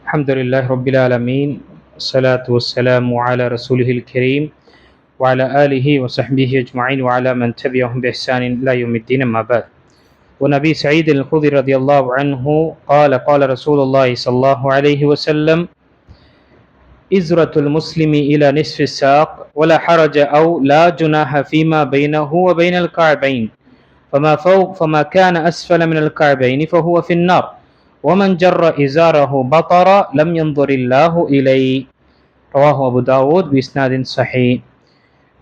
الحمد لله رب العالمين الصلاة والسلام على رسوله الكريم وعلى آله وصحبه أجمعين وعلى من تبعهم بإحسان إلى يوم الدين أما بعد. ونبي سعيد الخدري رضي الله عنه قال رسول الله صلى الله عليه وسلم: إزرة المسلم إلى نصف الساق ولا حرج أو لا جناح فيما بينه وبين الكعبين فما كان أسفل من الكعبين فهو في النار ومن جر إزاره بطر لم ينظر الله إليه. ரவாஹு அபு தாவூத் பிஸ்னாதின் சஹீ.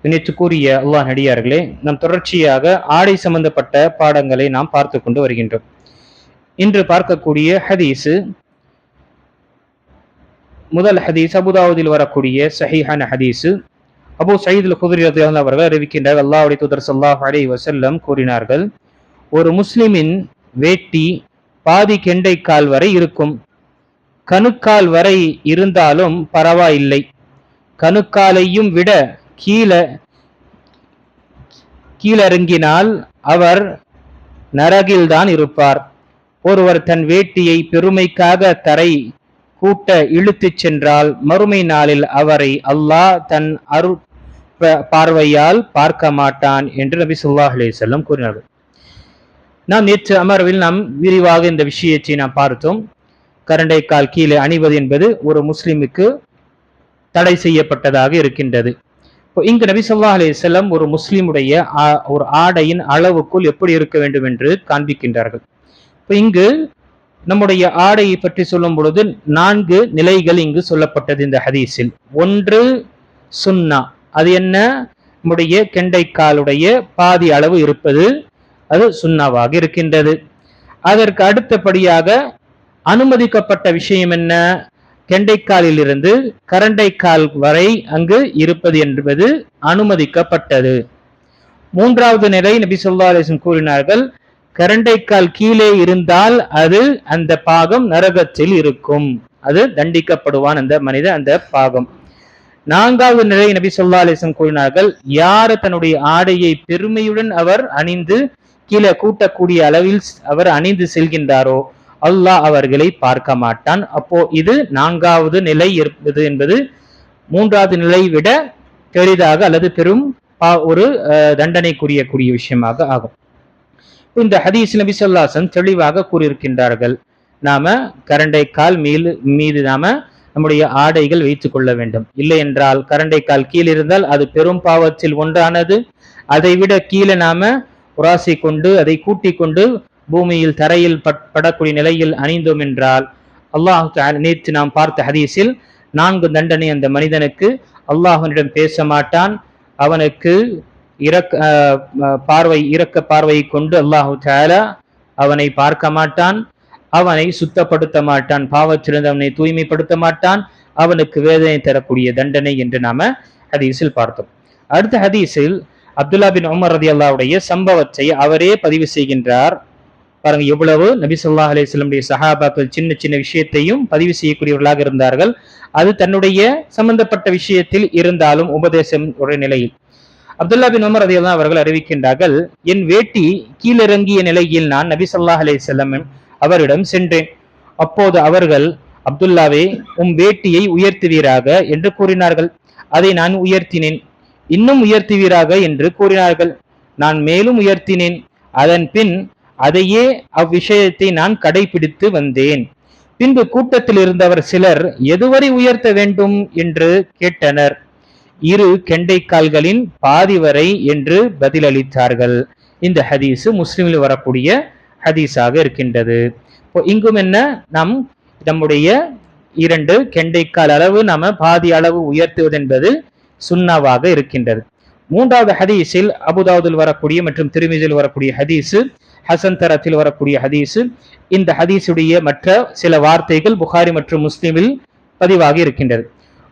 இணைத்துக்குரிய அல்லாஹ் நடிகார்களே, நாம் தொடர்ச்சியாக ஆடை சம்பந்தப்பட்ட பாடங்களை நாம் பார்த்து கொண்டு வருகின்றோம். இன்று பார்க்கக்கூடிய ஹதீஸு முதல் ஹதீஸ் அபுதாவுதில் வரக்கூடிய சஹீஹான ஹதீஸு. அபு சயீத் அல்-குத்ரி ரலியல்லாஹு அவர்கள் அறிவிக்கின்றார், அல்லாஹ்வுடைய தூதர் ஸல்லல்லாஹு அலைஹி வஸல்லம் கூறினார்கள், ஒரு முஸ்லிமின் வேட்டி பாதி கெண்டைக்கால் வரை இருக்கும். கணுக்கால் வரை இருந்தாலும் பரவாயில்லை. கணுக்காலையும் விட கீழறங்கினால் அவர் நரகில்தான் இருப்பார். ஒருவர் தன் வேட்டியை பெருமைக்காக தரை கூட்ட இழுத்துச் சென்றால் மறுமை நாளில் அவரை அல்லாஹ் தன் அருள் பார்வையால் பார்க்க மாட்டான் என்று நபி ஸல்லல்லாஹு அலைஹி வஸல்லம் கூறினார்கள். நாம் நேற்று அமர்வில் நாம் விரிவாக இந்த விஷயத்தை நாம் பார்த்தோம். கரண்டைக்கால் கீழே அணிவது என்பது ஒரு முஸ்லிமுக்கு தடை செய்யப்பட்டதாக இருக்கின்றது. இங்கு நபி ஸல்லல்லாஹு அலைஹி வஸல்லம் ஒரு முஸ்லிமுடைய ஒரு ஆடையின் அளவுக்குள் எப்படி இருக்க வேண்டும் என்று காண்பிக்கின்றார்கள். இங்கு நம்முடைய ஆடையை பற்றி சொல்லும் பொழுது 4 நிலைகள் இங்கு சொல்லப்பட்டது இந்த ஹதீஸில். ஒன்று சுன்னா, அது என்ன? நம்முடைய கெண்டைக்காலுடைய பாதி அளவு இருப்பது, அது சுன்னாவாக இருக்கின்றது. அதற்கு அடுத்தபடியாக அனுமதிக்கப்பட்ட விஷயம் என்ன? கெண்டைக்காலில் இருந்து கரண்டைக்கால் வரை அங்கு இருப்பது என்பது அனுமதிக்கப்பட்டது. மூன்றாவது நிலை நபி ஸல்லல்லாஹு அலைஹி வஸல்லம் கூறினார்கள், கரண்டைக்கால் கீழே இருந்தால் அது அந்த பாகம் நரகத்தில் இருக்கும், அது தண்டிக்கப்படுவான் அந்த மனித அந்த பாகம். 4வது நிலை நபி ஸல்லல்லாஹு அலைஹி வஸல்லம் கூறினார்கள், யார் தன்னுடைய ஆடையை பெருமையுடன் அவர் அணிந்து கீழே கூட்டக்கூடிய அளவில் அவர் அணிந்து செல்கின்றாரோ அல்லாஹ் அவர்களை பார்க்க மாட்டான். அப்போ இது 4வது நிலை இருப்பது என்பது 3வது நிலை விட பெரிதாக அல்லது பெரும் ஒரு தண்டனைக்குரிய விஷயமாக ஆகும். இந்த ஹதீஸ் நபி ஸல்லல்லாஹு அலைஹி வஸல்லம் தெளிவாக கூறியிருக்கின்றார்கள், நாம கரண்டைக்கால் மீது நாம நம்முடைய ஆடைகள் வைத்துக் கொள்ள வேண்டும். இல்லை என்றால் கரண்டைக்கால் கீழே இருந்தால் அது பெரும் பாவத்தில் ஒன்றானது. அதை விட கீழே நாம உராசி கொண்டு அதை கூட்டிக் கொண்டு பூமியில் தரையில் படக்கூடிய நிலையில் அணிந்தோம் என்றால் அல்லாஹ் நேற்று நாம் பார்த்த ஹதீஸில் 4 தண்டனை அந்த மனிதனுக்கு. அல்லாஹ்விடம் பேச மாட்டான், அவனுக்கு இரக்க பார்வையை கொண்டு அல்லாஹு தஆலா அவனை பார்க்க மாட்டான், அவனை சுத்தப்படுத்த மாட்டான், பாவத்திலிருந்து அவனை தூய்மைப்படுத்த மாட்டான், அவனுக்கு வேதனை தரக்கூடிய தண்டனை என்று நாம ஹதீஸில் பார்த்தோம். அடுத்த ஹதீஸில் அப்துல்லா பின் உமர் ரலியல்லாஹுடைய சம்பவத்தை அவரே பதிவு செய்கின்றார். பாருங்க, எவ்வளவு நபி ஸல்லல்லாஹு அலைஹி வஸல்லம் சஹாபாக்கள் சின்ன சின்ன விஷயத்தையும் பதிவு செய்யக்கூடியவர்களாக இருந்தார்கள். அது தன்னுடைய சம்பந்தப்பட்ட விஷயத்தில் இருந்தாலும் உபதேசம் ஒரு நிலையில். அப்துல்லா பின் உமர் ரலியல்லாஹு அவர்கள் அறிவிக்கின்றார்கள், என் வேட்டி கீழிறங்கிய நிலையில் நான் நபி ஸல்லல்லாஹு அலைஹி வஸல்லம் அவரிடம் சென்றேன். அப்போது அவர்கள், அப்துல்லாவே, வேட்டியை உயர்த்துவீராக என்று கூறினார்கள். அதை நான் உயர்த்தினேன். இன்னும் உயர்த்துவீராக என்று கூறினார்கள். நான் மேலும் உயர்த்தினேன். அதன் பின் அதையே அவ்விஷயத்தை நான் கடைபிடித்து வந்தேன். பின்பு கூட்டத்தில் இருந்தவர் சிலர் எதுவரை உயர்த்த வேண்டும் என்று கேட்டனர். 2 கெண்டைக்கால்களின் பாதி வரை என்று பதிலளித்தார்கள். இந்த ஹதீஸ் முஸ்லிமில் வரக்கூடிய ஹதீஸாக இருக்கின்றது. இங்கும் என்ன, நம்முடைய 2 கெண்டைக்கால் அளவு நாம பாதி அளவு உயர்த்துவது என்பது சுன்னாவாக இருக்கின்றது. 3வது ஹதீஸில் அபுதாவுதில் வரக்கூடிய மற்றும் திருமிதியில் வரக்கூடிய ஹதீஸு, ஹசன் தரத்தில் வரக்கூடிய ஹதீஸு. இந்த ஹதீஸுடைய மற்ற சில வார்த்தைகள் புகாரி மற்றும் முஸ்லிமில் பதிவாகி இருக்கின்றது.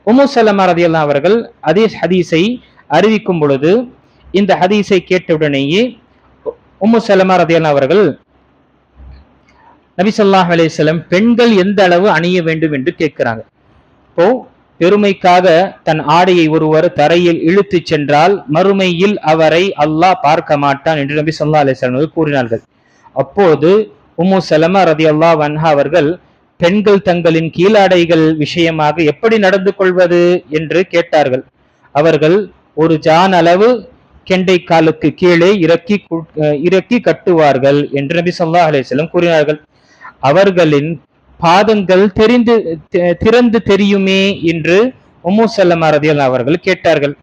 உம்மு சலமா ரலியல்லாஹு அவர்கள் அதே ஹதீஸை அறிவிக்கும் பொழுது இந்த ஹதீஸை கேட்டவுடனேயே உம்மு சலமா ரலியல்லாஹு அவர்கள் நபி ஸல்லல்லாஹு அலைஹி வஸல்லம் பெண்கள் எந்த அளவு அணிய வேண்டும் என்று கேட்கிறாங்க. இப்போ பெருமைக்காக தன் ஆடையை ஒருவர் தரையில் இழுத்து சென்றால் மறுமையில் அவரை அல்லாஹ் பார்க்க மாட்டான் என்று நபி ஸல்லல்லாஹு அலைஹி வஸல்லம் கூறினார்கள். அப்போது உம்மு சலமா ரலியல்லாஹு அன்ஹா அவர்கள் பெண்கள் தங்களின் கீழாடைகள் விஷயமாக எப்படி நடந்து கொள்வது என்று கேட்டார்கள். அவர்கள் ஒரு ஜான் அளவு கெண்டை காலுக்கு கீழே இறக்கி கட்டுவார்கள் என்று நபி ஸல்லல்லாஹு அலைஹி வஸல்லம் கூறினார்கள். அவர்களின் பாதங்கள் திறந்து தெரியுமே என்று உம்மு சல்லமா ரலியல்லாஹு அவர்கள் கேட்டார்கள்.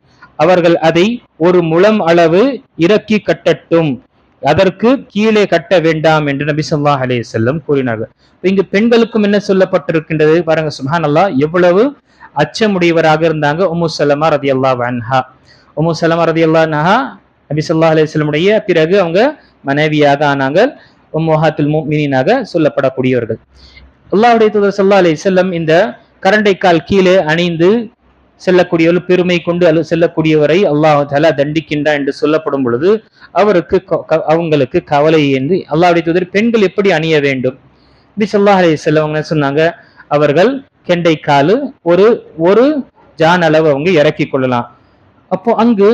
அவர்கள் அதை ஒரு முழம் அளவு இறக்கி கட்டட்டும், அதற்கு கீழே கட்ட வேண்டாம் என்று நபி ஸல்லல்லாஹு அலைஹி வஸல்லம் கூறினார்கள். இங்கு பெண்களுக்கும் என்ன சொல்லப்பட்டிருக்கின்றது பாருங்க, சுப்ஹானல்லாஹ், எவ்வளவு அச்சமுடையவராக இருந்தாங்க உம்மு சல்லமா ரலியல்லாஹு அன்ஹா. உம்மு சல்லமா ரலியல்லாஹு அன்ஹா நபி ஸல்லல்லாஹு அலைஹி வஸல்லம் உடைய பிறகு அவங்க மனைவியாக ஆனாங்க, உம்மஹாத்துல் முஃமினீனாக சொல்லப்படக்கூடியவர்கள். அல்லாஹ்வுடைய தூதர் ஸல்லல்லாஹு அலைஹி வஸல்லம் இந்த கரண்டைக்கால் கீழே அணிந்து செல்லக்கூடியவர், பெருமை கொண்டு செல்லக்கூடியவரை அல்லாஹ் தஆலா தண்டிக்கின்றார் என்று சொல்லப்படும் பொழுது அவங்களுக்கு கவலை என்று அல்லாஹ்வுடைய தூதர் பெண்கள் எப்படி அணிய வேண்டும் நபி ஸல்லல்லாஹு அலைஹி வஸல்லம் சொன்னாங்க, அவர்கள் கெண்டைக்காலு ஒரு ஜான் அளவு அவங்க இறக்கி கொள்ளலாம். அப்போ அங்கு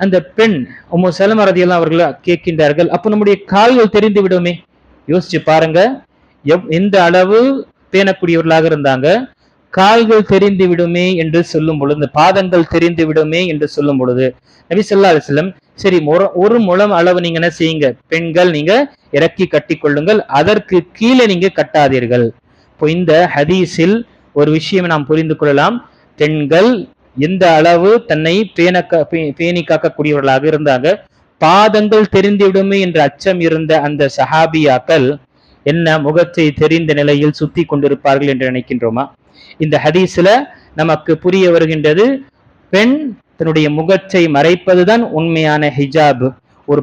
அந்த பெண் உம்மு சலமா ரலியல்லாஹு அவர்கள் கேட்கின்றார்கள், அப்போ நம்முடைய கால்கள் தெரிந்து விடுமே. யோசிச்சு பாருங்க, எந்த அளவு பேணக்கூடியவர்களாக இருந்தாங்க. கால்கள் தெரிந்து விடுமே என்று சொல்லும் பொழுது, இந்த பாதங்கள் தெரிந்து விடுமே என்று சொல்லும் பொழுது நபி ஸல்லல்லாஹு அலைஹி வஸல்லம், சரி ஒரு முழம் அளவு நீங்க என்ன செய்யுங்க, பெண்கள் நீங்க இறக்கி கட்டி கொள்ளுங்கள், அதற்கு கீழே நீங்க கட்டாதீர்கள். இப்போ இந்த ஹதீஸில் ஒரு விஷயம் நாம் புரிந்து கொள்ளலாம். பெண்கள் எந்த அளவு தன்னை பேணி காக்கக்கூடியவர்களாக இருந்தாங்க. பாதங்கள் தெரிந்துவிடுமே என்ற அச்சம் இருந்த அந்த சஹாபியாக்கள் என்ன முகத்தை தெரிந்த நிலையில் சுத்தி கொண்டிருப்பார்கள் என்று நினைக்கின்றோமா? இந்த ஹதீஸ்ல நமக்கு புரிய வருகின்றது, பெண் தன்னுடைய முகத்தை மறைப்பதுதான் உண்மையான ஹிஜாப். ஒரு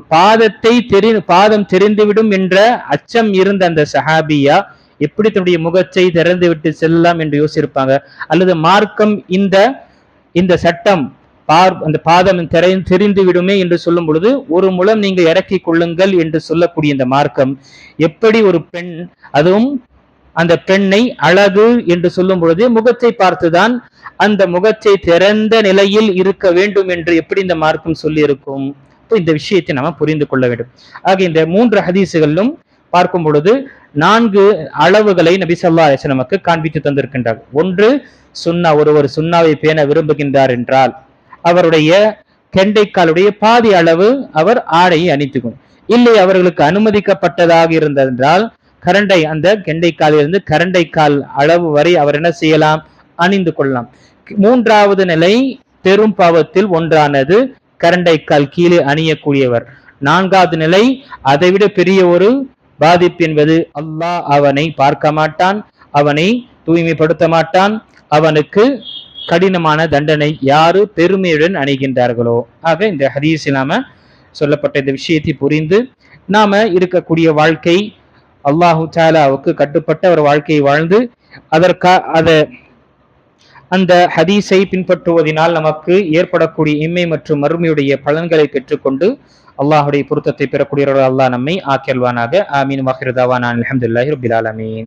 பாதம் தெரிந்துவிடும் என்ற அச்சம் இருந்த அந்த சஹாபியா எப்படி தன்னுடைய முகத்தை திறந்து விட்டு செல்லலாம் என்று யோசிச்சிருப்பாங்க? அல்லது மார்க்கம் இந்த சட்டம் அந்த பாதம் தெரிந்து விடுமே என்று சொல்லும் பொழுது ஒரு முழம் நீங்க இறக்கி கொள்ளுங்கள் என்று சொல்லக்கூடிய இந்த மார்க்கம் எப்படி ஒரு பெண், அதுவும் அந்த பெண்ணை அழகு என்று சொல்லும் பொழுது முகத்தை பார்த்துதான் அந்த முகத்தை திறந்த நிலையில் இருக்க வேண்டும் என்று எப்படி இந்த மார்க்கம் சொல்லி இருக்கும்? இந்த விஷயத்தை நாம புரிந்து கொள்ள வேண்டும். ஆக இந்த 3 ஹதீசுகளிலும் பார்க்கும் பொழுது 4 அளவுகளை நபி ஸல்லல்லாஹு அலைஹி வஸல்லம் நமக்கு காண்பித்து தந்திருக்கின்றார். ஒன்று, சுன்னா. ஒருவர் சுன்னாவை பேண விரும்புகின்றார் என்றால் அவருடைய கெண்டைக்காலுடைய பாதி அளவு அவர் ஆடையை அணித்துக்கணும். இல்லை அவர்களுக்கு அனுமதிக்கப்பட்டதாக இருந்ததென்றால் அந்த கெண்டைக்காலிலிருந்து கரண்டைக்கால் அளவு வரை அவர் என்ன செய்யலாம், அணிந்து கொள்ளலாம். 3வது நிலை பெரும் பாவத்தில் ஒன்றானது கரண்டைக்கால் கீழே அணியக்கூடியவர். 4வது நிலை அதைவிட பெரிய ஒரு பாதிப்பு என்பது, அல்லாஹ் அவனை பார்க்க மாட்டான், அவனை தூய்மைப்படுத்த மாட்டான், அவனுக்கு கடினமான தண்டனை யாரு பெருமையுடன் அணிகின்றார்களோ. ஆக இந்த ஹதீஸில் நாம சொல்லப்பட்ட இந்த விஷயத்தை புரிந்து நாம இருக்கக்கூடிய வாழ்க்கை அல்லாஹு தஆலாவுக்கு கட்டுப்பட்ட ஒரு வாழ்க்கையை வாழ்ந்து அந்த ஹதீஸை பின்பற்றுவதனால் நமக்கு ஏற்படக்கூடிய இம்மை மற்றும் மறுமையுடைய பலன்களை பெற்றுக்கொண்டு அல்லாஹுடைய பொருத்தத்தை பெறக்கூடியவர்கள் அல்லாஹ் நம்மை ஆக்கியல்வானாக. ஆமீன். வாஹிரு தாவானா அல்ஹம்துலில்லாஹி ரப்பில் ஆலமீன்.